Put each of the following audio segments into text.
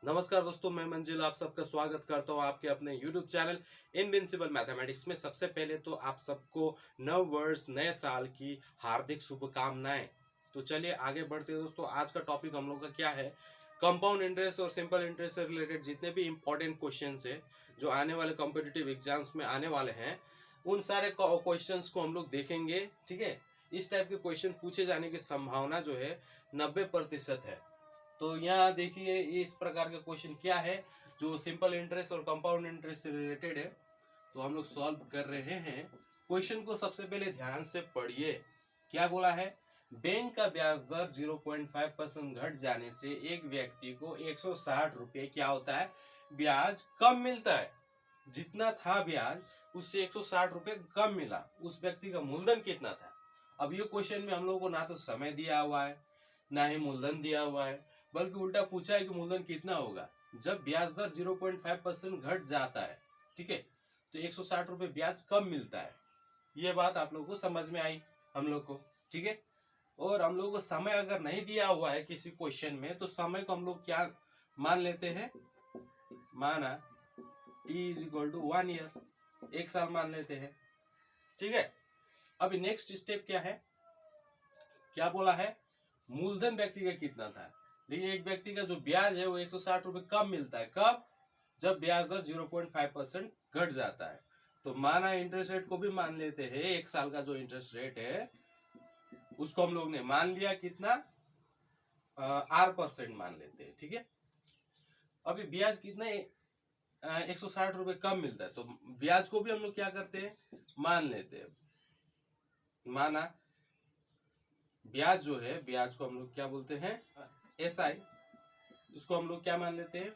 नमस्कार दोस्तों, मैं मंजिल आप सबका स्वागत करता हूं आपके अपने YouTube चैनल इनविंसिबल मैथमेटिक्स में। सबसे पहले तो आप सबको नव वर्ष नए साल की हार्दिक शुभकामनाएं। तो चलिए आगे बढ़ते हैं दोस्तों। आज का टॉपिक हम लोग का क्या है? कंपाउंड इंटरेस्ट और सिंपल इंटरेस्ट से रिलेटेड जितने भी इंपॉर्टेंट क्वेश्चन है जो आने वाले कॉम्पिटिटिव एग्जाम्स में आने वाले हैं, उन सारे क्वेश्चन को हम लोग देखेंगे। ठीक है, इस टाइप के क्वेश्चन पूछे जाने की संभावना जो है 90% है। तो यहाँ देखिए इस प्रकार का क्वेश्चन क्या है जो सिंपल इंटरेस्ट और कंपाउंड इंटरेस्ट से रिलेटेड है। तो हम लोग सॉल्व कर रहे हैं। क्वेश्चन को सबसे पहले ध्यान से पढ़िए। क्या बोला है? बैंक का ब्याज दर 0.5% घट जाने से एक व्यक्ति को 160 रुपये क्या होता है? ब्याज कम मिलता है। जितना था ब्याज उससे 160 रुपये कम मिला। उस व्यक्ति का मूलधन कितना था? अब ये क्वेश्चन में हम लोगों को ना तो समय दिया हुआ है ना ही मूलधन दिया हुआ है, बल्कि उल्टा पूछा है कि मूलधन कितना होगा जब ब्याज दर 0.5% घट जाता है। ठीक है, तो 160 रुपये ब्याज कम मिलता है। ये बात आप लोगों को समझ में आई हम लोग को। ठीक है, और हम लोगों को समय अगर नहीं दिया हुआ है किसी क्वेश्चन में तो समय को हम लोग क्या मान लेते हैं? माना t is equal to 1 year, 1 साल मान लेते हैं। ठीक है, अभी नेक्स्ट स्टेप क्या है? क्या बोला है? मूलधन व्यक्ति का कितना था। देखिए एक व्यक्ति का जो ब्याज है वो 160 रुपये कम मिलता है। कब? जब ब्याज दर 0.5% घट जाता है। तो माना इंटरेस्ट रेट को भी मान लेते हैं। 1 साल का जो इंटरेस्ट रेट है उसको हम लोग ने मान लिया कितना? R% मान लेते हैं। ठीक है, अभी ब्याज कितना है? 160 रुपये कम मिलता है। तो ब्याज को भी हम लोग क्या करते हैं? मान लेते हैं। माना ब्याज जो है, ब्याज को हम लोग क्या बोलते हैं? SI। इसको हम लोग क्या मान लेते हैं?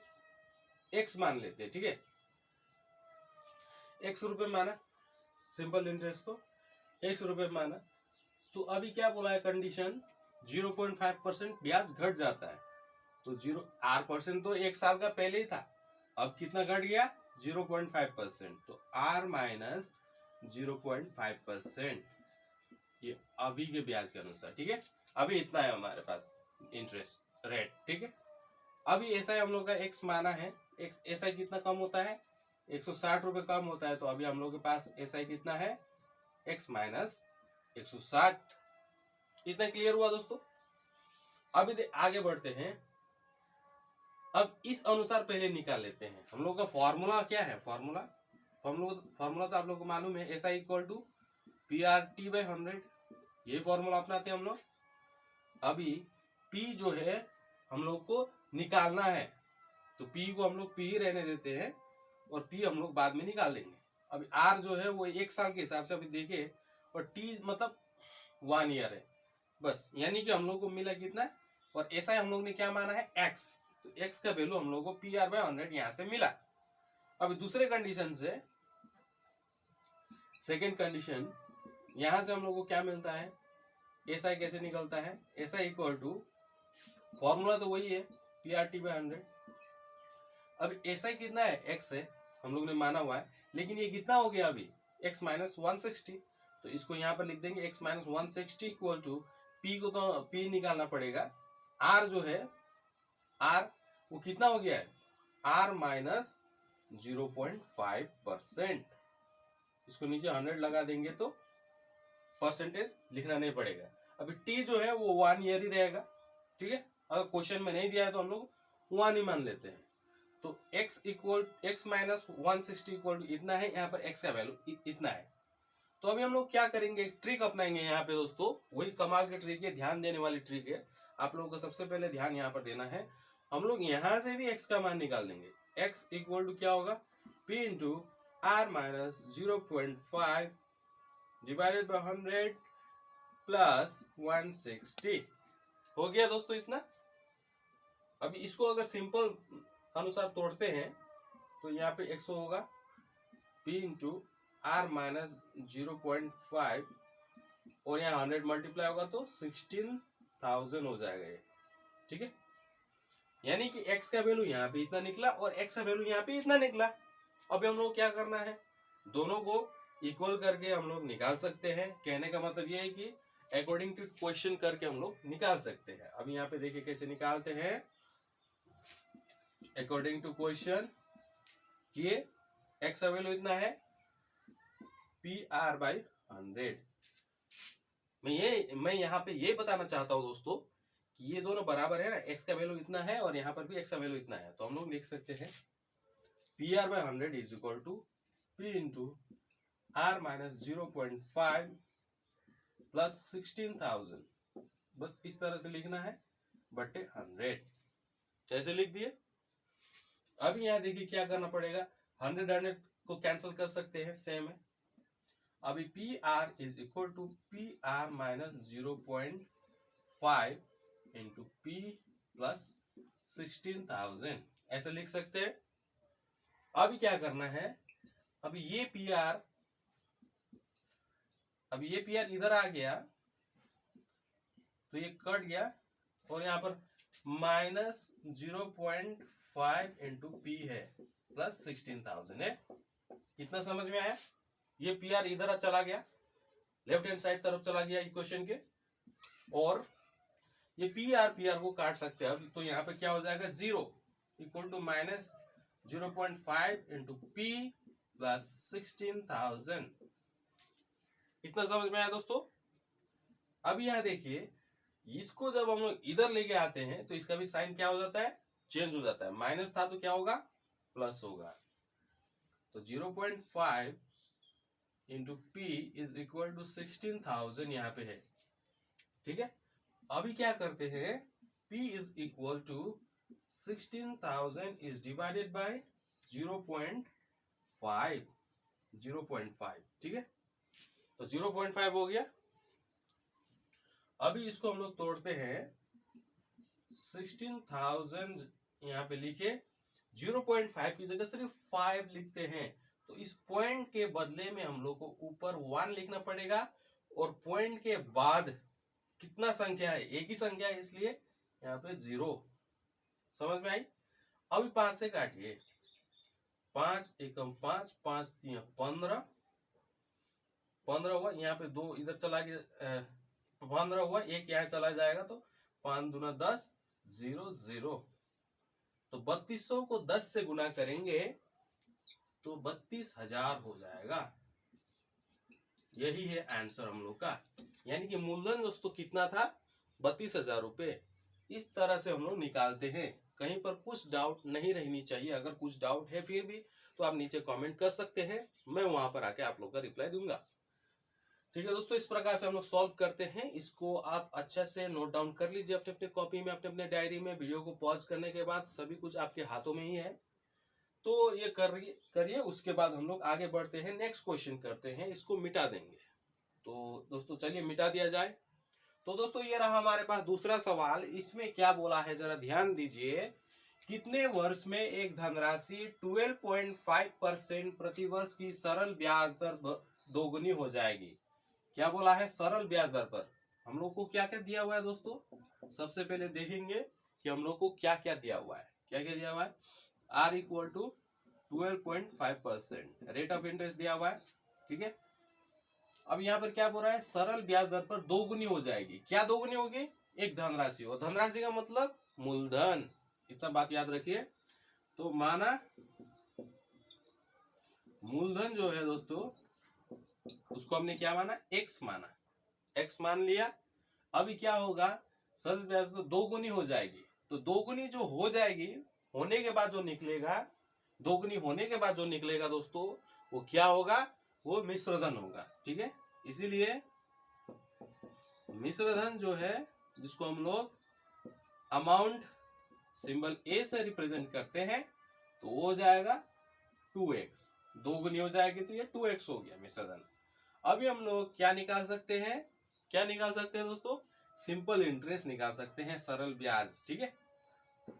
X मान लेते हैं। ठीक है, 100 रुपये माना, सिंपल इंटरेस्ट को 100 रुपये माना। तो अभी क्या बोला है कंडीशन? 0.5% ब्याज घट जाता है। तो 0% तो 1 साल का पहले ही था, अब कितना घट गया? 0.5%। तो R माइनस 0.5%, ये अभी के ब्याज के अनुसार। ठीक है, अभी इतना है हमारे पास इंटरेस्ट रेट। ठीक है, अभी ऐसा हम लोग का x माना है। ऐसा कितना कम होता है? 160 रुपये कम होता है। तो अभी हम लोग के पास ऐसा कितना है? x minus 160। इतना क्लियर हुआ दोस्तों? अभी आगे बढ़ते हैं। अब इस अनुसार पहले निकाल लेते हैं। हम लोग का फॉर्मूला क्या है? फॉर्मूला तो आप लोग को मालूम है, ऐसा इक्वल टू PRT/100। ये फॉर्मूला अपनाते हैं हम लोग। अभी P जो है हम लोग को निकालना है, तो P को हम लोग P ही रहने देते हैं और P हम लोग बाद में निकाल लेंगे। अभी R जो है वो 1 साल के हिसाब से अभी देखे, और T मतलब 1 ईयर है बस। यानी कि हम लोग को मिला कितना? और ऐसा हम लोग ने क्या माना है? X। तो X का वैल्यू हम लोग को PR/100 यहाँ से मिला। अभी दूसरे कंडीशन से, सेकेंड कंडीशन, यहां से हम लोग को क्या मिलता है? ऐसा कैसे निकलता है? ऐसा इक्वल टू, फॉर्मूला तो वही है, PRT/100। अब ऐसा कितना है? X है, हम लोग ने माना हुआ है, लेकिन ये कितना हो गया अभी? X minus 160। तो इसको यहाँ पर लिख देंगे X minus 160 equal to P को तो P निकालना पड़ेगा। R जो है, R वो कितना हो गया है? R minus 0.5%। इसको नीचे 100 लगा देंगे तो परसेंटेज लिखना नहीं पड़ेगा। अभी T जो है वो 1 ईयर ही रहेगा। ठीक है, अगर क्वेश्चन में नहीं दिया है तो हम लोग 1 ही मान लेते हैं। तो x माइनस 160 इक्वल टू इतना है। यहाँ पर x का वैल्यू इतना है। तो अभी हम लोग क्या करेंगे? एक ट्रिक अपनाएंगे यहाँ पे दोस्तों। वही कमाल की ट्रिक है, ध्यान देने वाली ट्रिक है। आप लोगों को सबसे पहले ध्यान यहाँ पर देना है। हम लोग यहाँ से भी x का मान निकाल देंगे। x इक्वल टू क्या होगा? P into R minus 0.5 divided by 100 plus 160। हो गया दोस्तों इतना। अभी इसको अगर सिंपल अनुसार तोड़ते हैं तो यहाँ पे 100 होगा, P इंटू R माइनस 0.5 और यहाँ 100 मल्टीप्लाई होगा तो 16,000 हो जाएगा ये। ठीक है, यानी कि x का वैल्यू यहाँ पे इतना निकला और x का वैल्यू यहाँ पे इतना निकला। अभी हम लोग क्या करना है? दोनों को इक्वल करके हम लोग निकाल सकते हैं। कहने का मतलब ये है कि अकॉर्डिंग टू क्वेश्चन करके हम लोग निकाल सकते हैं। अब यहाँ पे देखिए कैसे निकालते हैं। अकॉर्डिंग टू क्वेश्चन ये एक्स का वैल्यू इतना है PR/100। मैं यहाँ पे ये बताना चाहता हूँ दोस्तों कि ये दोनों बराबर है ना, एक्स का वैल्यू इतना है और यहाँ पर भी एक्स का वैल्यू इतना है, तो हम लोग लिख सकते हैं PR/100 is equal to P into R minus 0.5 plus 16,000। बस इस तरह से लिखना है बटे 100, ऐसे लिख दिए। अब यहाँ देखिए क्या करना पड़ेगा, 100 को कैंसिल कर सकते हैं, सेम है। अभी PR is equal to PR minus 0.5 into P plus 16,000, ऐसे लिख सकते हैं। अभी क्या करना है, अभी ये PR इधर आ गया तो ये कट गया और यहाँ पर माइनस 0.5 इंटू P है प्लस 16,000 है। इतना समझ में आया? ये PR इधर चला गया, लेफ्ट हैंड साइड तरफ चला गया इक्वेशन के, और ये PR को काट सकते हैं। अब तो यहाँ पे क्या हो जाएगा, 0 equal to minus 0.5 into P plus 16,000। इतना समझ में आया दोस्तों? अब यहाँ देखिए, इसको जब हम लोग इधर लेके आते हैं तो इसका भी साइन क्या हो जाता है, चेंज हो जाता है। माइनस था तो क्या होगा, प्लस होगा। तो 0.5 into P is equal to 16,000 यहाँ पे है, ठीक है। अभी क्या करते हैं, P is equal to 16,000 is divided by 0.5, ठीक है। तो 0.5 हो गया। अभी इसको हम लोग तोड़ते हैं, 16,000 यहाँ पे लिखे, 0.5 की जगह सिर्फ 5 लिखते हैं। तो इस पॉइंट के बदले में हम लोग को ऊपर 1 लिखना पड़ेगा और पॉइंट के बाद कितना संख्या है, एक ही संख्या है, इसलिए यहाँ पे 0। समझ में आई? अभी 5 से काटिए, 5 एकम 5, 5 3 15, 15 हुआ, यहाँ पे 2 इधर चला गया, 15 हुआ, एक यहाँ चला जाएगा तो 5 दूना 10, 0 0। तो 3200 को 10 से गुना करेंगे तो 32,000 हो जाएगा। यही है आंसर हम लोग का, यानी कि मूलधन दोस्तों कितना था, 32,000 रुपए। इस तरह से हम लोग निकालते हैं। कहीं पर कुछ डाउट नहीं रहनी चाहिए। अगर कुछ डाउट है फिर भी तो आप नीचे कमेंट कर सकते हैं, मैं वहां पर आके आप लोग का रिप्लाई दूंगा। ठीक है दोस्तों, इस प्रकार से हम लोग सॉल्व करते हैं। इसको आप अच्छा से नोट डाउन कर लीजिए अपने अपने कॉपी में, अपने अपने डायरी में। वीडियो को पॉज करने के बाद सभी कुछ आपके हाथों में ही है, तो ये करिए। उसके बाद हम लोग आगे बढ़ते हैं, नेक्स्ट क्वेश्चन करते हैं, इसको मिटा देंगे। तो दोस्तों चलिए मिटा दिया जाए। तो दोस्तों ये रहा हमारे पास दूसरा सवाल। इसमें क्या बोला है जरा ध्यान दीजिए। कितने वर्ष में एक धनराशि 12.5% प्रतिवर्ष की सरल ब्याज दर दोगुनी हो जाएगी? क्या बोला है, सरल ब्याज दर पर। हम लोग को क्या क्या दिया हुआ है दोस्तों, सबसे पहले देखेंगे कि हम लोग को क्या क्या दिया हुआ है। क्या क्या दिया हुआ है, R equal to 12.5% rate of interest दिया हुआ है, ठीक है। अब यहाँ पर क्या बोल रहा है, सरल ब्याज दर पर दोगुनी हो जाएगी। क्या दोगुनी होगी, एक धनराशि, और धनराशि का मतलब मूलधन, इतना बात याद रखिए। तो माना मूलधन जो है दोस्तों, उसको हमने क्या माना, x माना, x मान लिया। अभी क्या होगा, सरल ब्याज दर दोगुनी हो जाएगी। तो दोगुनी जो हो जाएगी, होने के बाद जो निकलेगा, दोगुनी होने के बाद जो निकलेगा दोस्तों, वो क्या होगा, वो मिश्रधन होगा, ठीक है। इसीलिए मिश्रधन जो है, जिसको हम लोग अमाउंट सिंबल A से रिप्रेजेंट करते हैं, तो वो हो जाएगा 2x। दोगुनी हो जाएगी तो ये 2x हो गया मिश्रधन। अभी हम लोग क्या निकाल सकते हैं, क्या निकाल सकते हैं दोस्तों, सिंपल इंटरेस्ट निकाल सकते हैं, सरल ब्याज, ठीक है।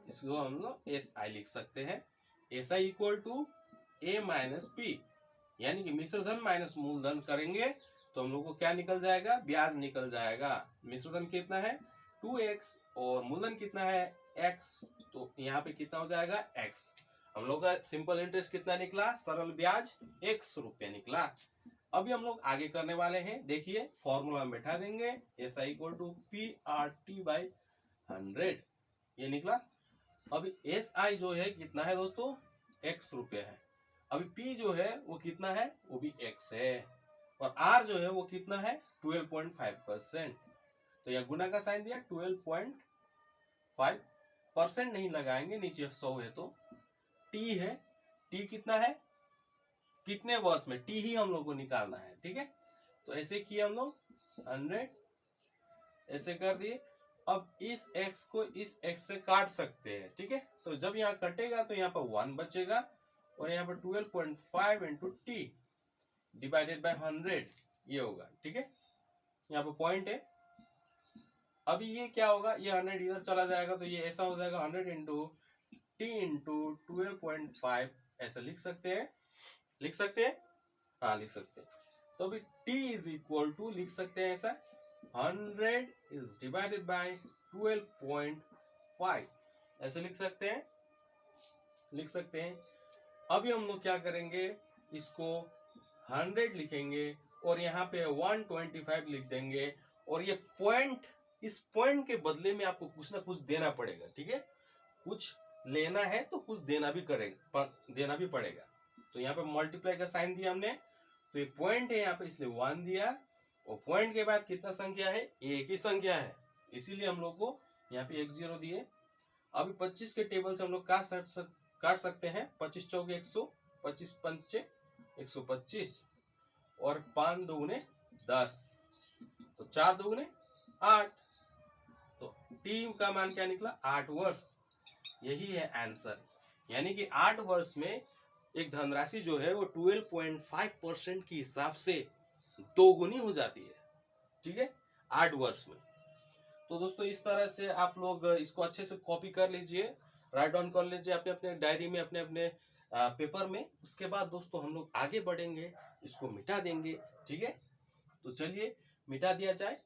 इसको हम लोग SI लिख सकते हैं। SI equal to A minus P, यानी कि मिश्रधन माइनस मूलधन करेंगे तो हम लोग को क्या निकल जाएगा, ब्याज निकल जाएगा। मिश्रधन कितना है 2x और मूलधन कितना है x, तो यहाँ पे कितना हो जाएगा x। हम लोग का सिंपल इंटरेस्ट कितना निकला, सरल ब्याज x रुपये निकला। अभी हम लोग आगे करने वाले हैं, देखिए फॉर्मूला में बैठा देंगे, SI इक्वल टू PR/100, ये निकला अभी SI जो है कितना है दोस्तों, x रुपये है। अभी P जो है वो कितना है, वो भी x है। और R जो है वो कितना है, 12.5%। तो यह गुना का साइन दिया, 12.5% नहीं लगाएंगे, नीचे 100 है तो T है। T कितना है, कितने वर्ष में, T ही हम लोग को निकालना है, ठीक है। तो ऐसे किए हम लोग 100, ऐसे कर दिए। अब इस x को इस x से काट सकते हैं, ठीक है। तो जब यहाँ कटेगा तो यहाँ पर 1 बचेगा और यहाँ पर 12.5 इंटू टी डिवाइडेड बाय 100 ये होगा, ठीक है। यहाँ पर पॉइंट है। अभी ये क्या होगा, ये 100 इधर चला जाएगा तो ये ऐसा हो जाएगा 100 इंटू टी इंटू 12.5, ऐसा लिख सकते हैं, लिख सकते हैं, हाँ लिख सकते हैं। तो अभी t इज इक्वल टू लिख सकते हैं ऐसा, 100 इज डिवाइडेड बाय 12.5, ऐसे लिख सकते हैं, लिख सकते हैं। अभी हम लोग क्या करेंगे, इसको 100 लिखेंगे और यहाँ पे 125 लिख देंगे। और ये पॉइंट, इस पॉइंट के बदले में आपको कुछ ना कुछ देना पड़ेगा, ठीक है। कुछ लेना है तो कुछ देना भी करेगा, देना भी पड़ेगा। तो यहाँ पे मल्टीप्लाई का साइन दिया हमने, तो एक पॉइंट है यहाँ पे इसलिए 1 दिया। और पॉइंट के बाद कितना संख्या है, एक ही संख्या है, इसीलिए हम लोग को यहाँ पे 1 0 दिए। अभी 25 के टेबल से हम लोग काट सकते हैं। 25 चौके 100, 25 पंचे 125 और 5 दूगुने 10, तो 4 दूगुने 8। तो टी का मान क्या निकला, 8 वर्ष। यही है आंसर। यानी कि 8 वर्ष में एक धनराशि जो है वो 12.5% के हिसाब से दोगुनी हो जाती है, ठीक है, 8 वर्ष में। तो दोस्तों इस तरह से आप लोग इसको अच्छे से कॉपी कर लीजिए, राइट डाउन कर लीजिए अपने अपने डायरी में, अपने अपने पेपर में। उसके बाद दोस्तों हम लोग आगे बढ़ेंगे, इसको मिटा देंगे, ठीक है। तो चलिए मिटा दिया जाए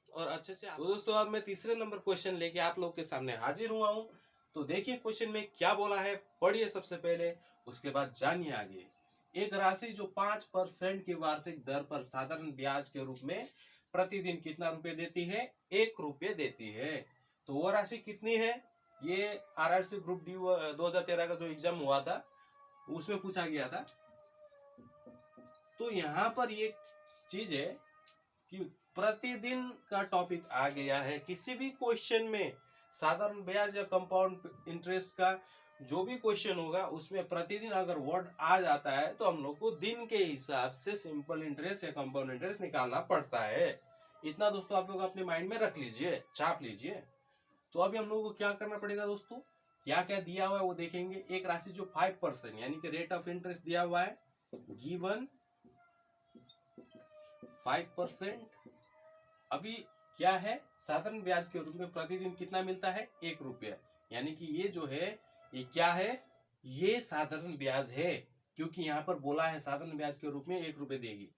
और अच्छे से। तो दोस्तों अब मैं तीसरे नंबर क्वेश्चन लेके आप लोग के सामने हाजिर हुआ हूँ। तो देखिए क्वेश्चन में क्या बोला है, पढ़िए सबसे पहले, उसके बाद जानिए आगे। एक राशि जो 5% की वार्षिक दर पर साधारण ब्याज के रूप में प्रतिदिन कितना रुपए देती है, 1 रुपये देती है। तो वो राशि कितनी है, ये RRC ग्रुप डी 2013 का जो एग्जाम हुआ था उसमें पूछा गया था। तो यहाँ पर ये चीज है कि प्रतिदिन का टॉपिक आ गया है। किसी भी क्वेश्चन में साधारण ब्याज या कंपाउंड इंटरेस्ट का जो भी क्वेश्चन होगा उसमें प्रतिदिन अगर वर्ड आ जाता है तो हम लोग को दिन के हिसाब से सिंपल इंटरेस्ट या कंपाउंड इंटरेस्ट निकालना पड़ता है। इतना दोस्तों आप लोग अपने माइंड में रख लीजिए, छाप लीजिए। तो अभी हम लोग को क्या करना पड़ेगा दोस्तों, क्या क्या दिया हुआ है वो देखेंगे। एक राशि जो 5% यानी कि रेट ऑफ इंटरेस्ट दिया हुआ है, गिवन 5%। अभी क्या है, साधारण ब्याज के रूप में प्रतिदिन कितना मिलता है, 1 रुपया। यानी कि ये जो है ये क्या है, ये साधारण ब्याज है, क्योंकि यहाँ पर बोला है साधारण ब्याज के रूप में 1 रुपये देगी।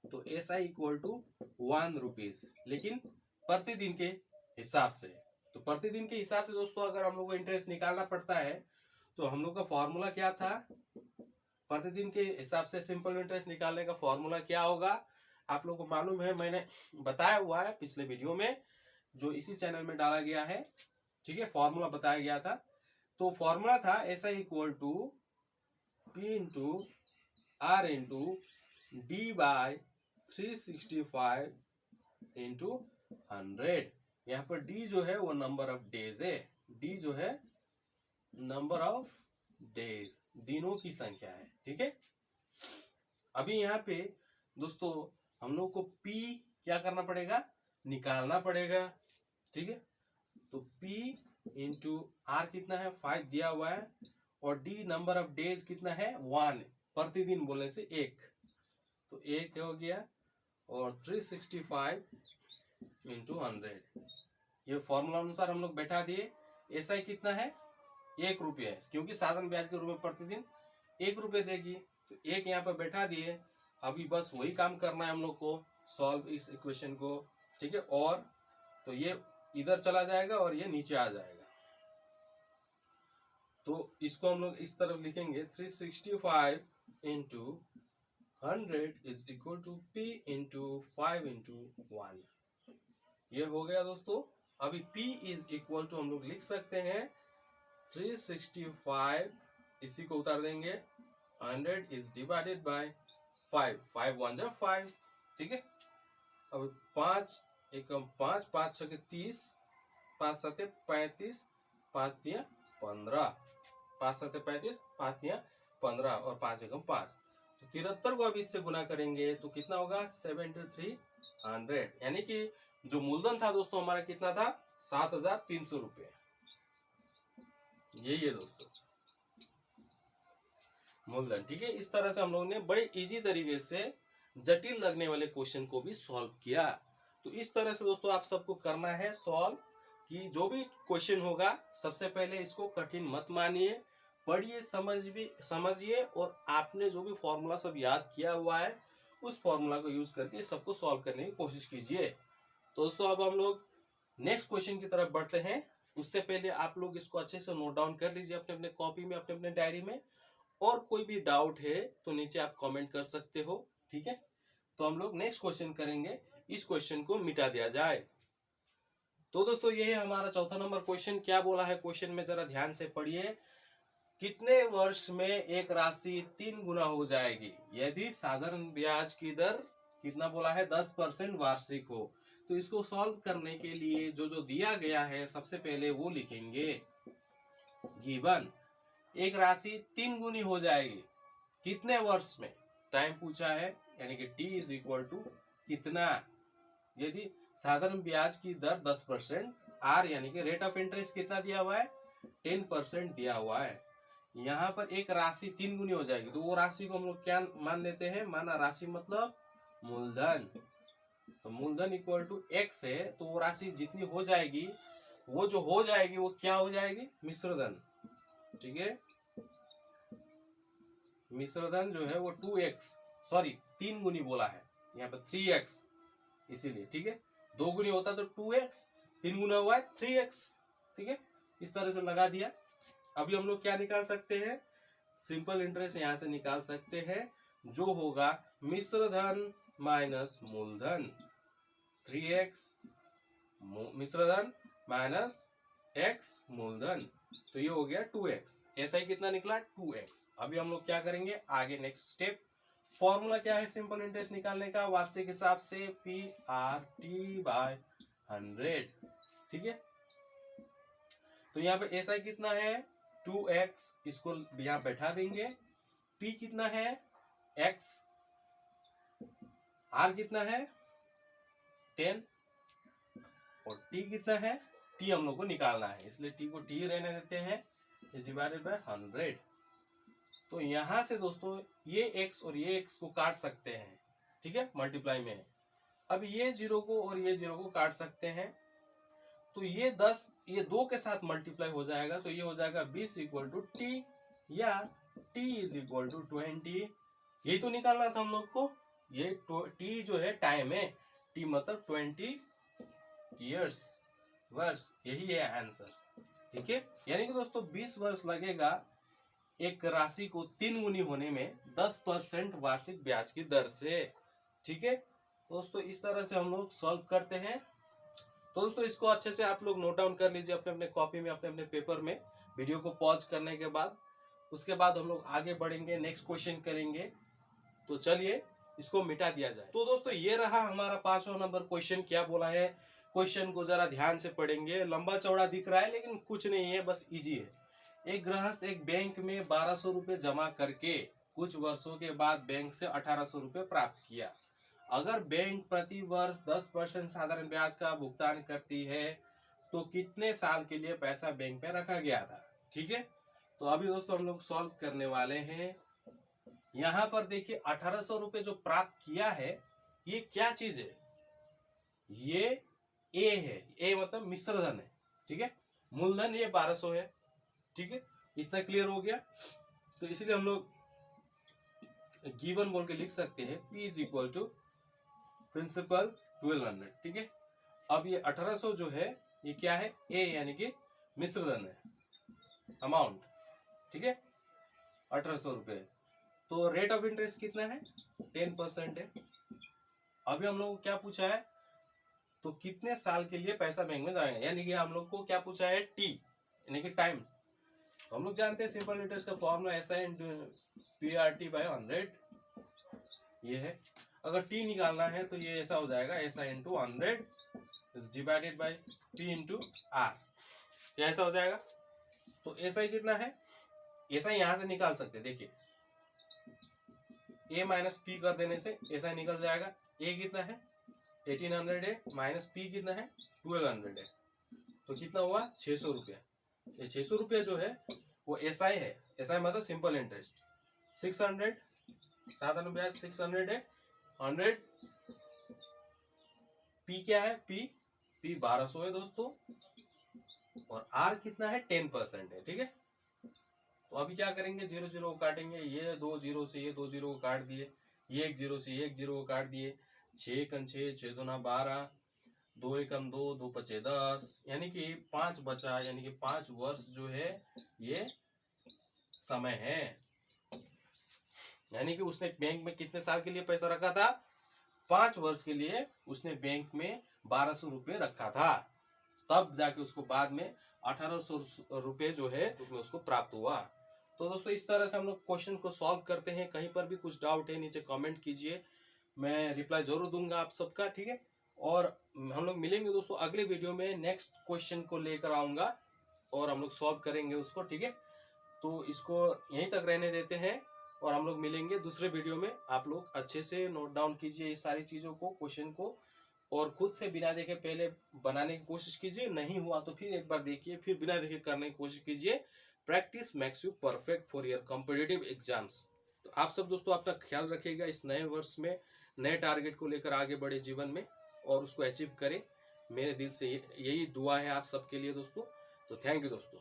तो SI इक्वल टू 1 रुपीज, लेकिन प्रतिदिन के हिसाब से। तो प्रतिदिन के हिसाब से दोस्तों अगर हम लोग को इंटरेस्ट निकालना पड़ता है तो हम लोग का फॉर्मूला क्या था, प्रतिदिन के हिसाब से सिंपल इंटरेस्ट निकालने का फॉर्मूला क्या होगा, आप लोगों को मालूम है, मैंने बताया हुआ है पिछले वीडियो में जो इसी चैनल में डाला गया है, ठीक है। फॉर्मूला बताया गया था। तो फॉर्मूला था SI equal to P into R into D by 365 into 100। यहाँ पर D जो है वो नंबर ऑफ डेज है, D जो है नंबर ऑफ डेज, दिनों की संख्या है, ठीक है। अभी यहाँ पे दोस्तों हम लोग को P क्या करना पड़ेगा, निकालना पड़ेगा, ठीक है। तो P इंटू R कितना है, 5 दिया हुआ है, और D नंबर ऑफ डेज कितना है, 1, प्रतिदिन बोलने से 1, तो 1 हो गया, और 365 इंटू 100, ये फॉर्मूला अनुसार हम लोग बैठा दिए। SI कितना है, 1 रुपया है, क्योंकि साधारण ब्याज के रूप में प्रतिदिन 1 रुपये देगी, तो 1 यहाँ पर बैठा दिए। अभी बस वही काम करना है हम लोग को, सॉल्व इस इक्वेशन को, ठीक है। और तो ये इधर चला जाएगा और ये नीचे आ जाएगा, तो इसको हम लोग इस तरफ लिखेंगे, 365 into 100 is equal to P into 5 into 1, ये हो गया दोस्तों। अभी P इज इक्वल टू हम लोग लिख सकते हैं 365 इसी को उतार देंगे, 100 इज डिवाइडेड बाय 5, 5 1 जा 5, ठीक है। अब 5 एकम 5, 5 छके 30, 5 सते 35, 5 तिया 15, 5 सते 35, 5 तिया 15 और 5 एकम 5, तो 73 को अब इससे गुना करेंगे तो कितना होगा 7300, यानी कि जो मूलधन था दोस्तों हमारा कितना था 7300 रुपये। यही है दोस्तों मूलधन, ठीक है। इस तरह से हम लोगों ने बड़े इजी तरीके से जटिल लगने वाले क्वेश्चन को भी सॉल्व किया। तो इस तरह से दोस्तों आप सबको करना है सॉल्व, कि जो भी क्वेश्चन होगा सबसे पहले इसको कठिन मत मानिए, पढ़िए समझिए और आपने जो भी फॉर्मूला सब याद किया हुआ है उस फॉर्मूला को यूज करके सबको सॉल्व करने की कोशिश कीजिए। तो दोस्तों अब हम लोग नेक्स्ट क्वेश्चन की तरफ बढ़ते हैं। उससे पहले आप लोग इसको अच्छे से नोट डाउन कर लीजिए अपने अपने कॉपी में, अपने अपने डायरी में, और कोई भी डाउट है तो नीचे आप कमेंट कर सकते हो, ठीक है। तो हम लोग नेक्स्ट क्वेश्चन करेंगे, इस क्वेश्चन को मिटा दिया जाए। तो दोस्तों ये है हमारा चौथा नंबर क्वेश्चन। क्या बोला है क्वेश्चन में जरा ध्यान से पढ़िए। कितने वर्ष में एक राशि 3 गुना हो जाएगी यदि साधारण ब्याज की दर कितना बोला है 10% वार्षिक हो। तो इसको सॉल्व करने के लिए जो जो दिया गया है सबसे पहले वो लिखेंगे। गिवन एक राशि 3 गुनी हो जाएगी कितने वर्ष में, टाइम पूछा है, यानी कि t इज इक्वल टू कितना, यदि साधारण ब्याज की दर 10%, r यानी कि रेट ऑफ इंटरेस्ट कितना दिया हुआ है 10% दिया हुआ है। यहाँ पर एक राशि 3 गुनी हो जाएगी तो वो राशि को हम लोग क्या मान लेते हैं, माना राशि मतलब मूलधन। तो मूलधन इक्वल टू x है, तो वो राशि जितनी हो जाएगी वो जो हो जाएगी वो क्या हो जाएगी मिश्रधन, ठीक है। मिश्रधन जो है वो 2x, सॉरी 3 गुनी बोला है यहाँ पर 3x, इसीलिए, ठीक है। 2 गुनी होता तो 2x, 3 गुना हुआ है 3x, ठीक है। इस तरह से लगा दिया। अभी हम लोग क्या निकाल सकते हैं, सिंपल इंटरेस्ट यहां से निकाल सकते हैं, जो होगा मिश्रधन माइनस मूलधन, 3x मिश्रधन माइनस x मूलधन, तो ये हो गया 2x। ऐसा ही कितना निकला 2x। अभी हम लोग क्या करेंगे आगे नेक्स्ट स्टेप। फॉर्मूला क्या है सिंपल इंटरेस्ट निकालने का, वार्षिक हिसाब से PRT/100, ठीक है। तो यहाँ पे ऐसा कितना है 2x, इसको यहाँ बैठा देंगे। P कितना है x, R कितना है 10 और T कितना है, T हम लोग को निकालना है, इसलिए T को T रहने देते हैं, इज डिवाइडेड बाय 100। तो यहां से दोस्तों ये x और ये x को काट सकते हैं, ठीक है, मल्टीप्लाई में। अब ये 0 को और ये 0 को काट सकते हैं, तो ये 10 ये 2 के साथ मल्टीप्लाई हो जाएगा, तो ये हो जाएगा 20 इक्वल टू t, या t इज इक्वल टू 20। यही तो निकालना था हम लोग को, ये t जो है टाइम है, t मतलब 20 ईयर्स, वर्ष, यही है आंसर, ठीक है। यानी कि दोस्तों 20 वर्ष लगेगा एक राशि को 3 गुनी होने में 10% वार्षिक ब्याज की दर से, ठीक है दोस्तों। इस तरह से हम लोग सॉल्व करते हैं। तो दोस्तों इसको अच्छे से आप लोग नोट डाउन कर लीजिए अपने अपने कॉपी में, अपने अपने पेपर में, वीडियो को पॉज करने के बाद। उसके बाद हम लोग आगे बढ़ेंगे, नेक्स्ट क्वेश्चन करेंगे। तो चलिए इसको मिटा दिया जाए। तो दोस्तों ये रहा हमारा 5वां नंबर क्वेश्चन। क्या बोला है क्वेश्चन को जरा ध्यान से पढ़ेंगे, लंबा चौड़ा दिख रहा है लेकिन कुछ नहीं है, बस इजी है। एक गृहस्थ एक बैंक में 1200 रुपए जमा करके कुछ वर्षों के बाद बैंक से 1800 रुपए प्राप्त किया। अगर बैंक प्रति वर्ष 10% साधारण ब्याज का भुगतान करती है तो कितने साल के लिए पैसा बैंक में रखा गया था, ठीक है। तो अभी दोस्तों हम लोग सॉल्व करने वाले हैं। यहाँ पर देखिए 1800 रुपए जो प्राप्त किया है ये क्या चीज है, ये ए है, ए मतलब मिश्रधन है, ठीक है। मूलधन ये 1200 है, ठीक है। इतना क्लियर हो गया। तो इसलिए हम लोग गिवन बोल के लिख सकते हैं P is equal to principal 1200, ठीक है। अब ये 1800 जो है ये क्या है, ए यानी कि मिश्रधन है, अमाउंट, ठीक है, 1800 रुपए। तो रेट ऑफ इंटरेस्ट कितना है 10% है। अभी हम लोग को क्या पूछा है, तो कितने साल के लिए पैसा बैंक में जाएगा, यानी कि हम लोग को क्या पूछा है टी, यानी कि टाइम। हम लोग जानते हैं सिंपल इंटरेस्ट का formula SI into PRT by 100 ये है। अगर T निकालना है तो ये ऐसा हो जाएगा SI into 100 divided by P into R, ये ऐसा हो जाएगा। तो SI कितना है, SI यहां से निकाल सकते हैं, देखिए A माइनस P कर देने से SI निकल जाएगा। A कितना है 1800 है, माइनस P कितना है 1200 है, तो कितना हुआ 600 रुपया। ये 600 रुपया जो है वो SI है, SI मतलब सिंपल इंटरेस्ट। 600 साधारण ब्याज 600 है, 100 P क्या है, P 1200 है दोस्तों, और R कितना है 10% है, ठीक है। तो अभी क्या करेंगे, 0 0 को काटेंगे, ये 2 0 से ये 2 0 को काट दिए, ये 1 0 से ये 1 0 को काट दिए, 6 कम 6 6 दूना 12, 2 एकम 2 2 पचे 10, यानी कि 5 बचा, यानी कि 5 वर्ष जो है ये समय है। यानी कि उसने बैंक में कितने साल के लिए पैसा रखा था, 5 वर्ष के लिए उसने बैंक में 1200 रुपये रखा था, तब जाके उसको बाद में 1800 रुपये जो है उसको प्राप्त हुआ। तो दोस्तों इस तरह से हम लोग क्वेश्चन को सॉल्व करते हैं। कहीं पर भी कुछ डाउट है नीचे कमेंट कीजिए, मैं रिप्लाई जरूर दूंगा आप सबका, ठीक है। और हम लोग मिलेंगे दोस्तों अगले वीडियो में, नेक्स्ट क्वेश्चन को लेकर आऊंगा और हम लोग सॉल्व करेंगे उसको, ठीक है। तो इसको यहीं तक रहने देते हैं और हम लोग मिलेंगे दूसरे वीडियो में। आप लोग अच्छे से नोट डाउन कीजिए इस सारी चीज़ों को, क्वेश्चन को, और खुद से बिना देखे पहले बनाने की कोशिश कीजिए, नहीं हुआ तो फिर एक बार देखिए, फिर बिना देखे करने की कोशिश कीजिए। Practice makes you perfect for your competitive exams. तो आप सब दोस्तों अपना ख्याल रखिएगा, इस नए वर्ष में नए टारगेट को लेकर आगे बढ़े जीवन में और उसको अचीव करें। मेरे दिल से यही दुआ है आप सबके लिए दोस्तों। तो थैंक यू दोस्तों।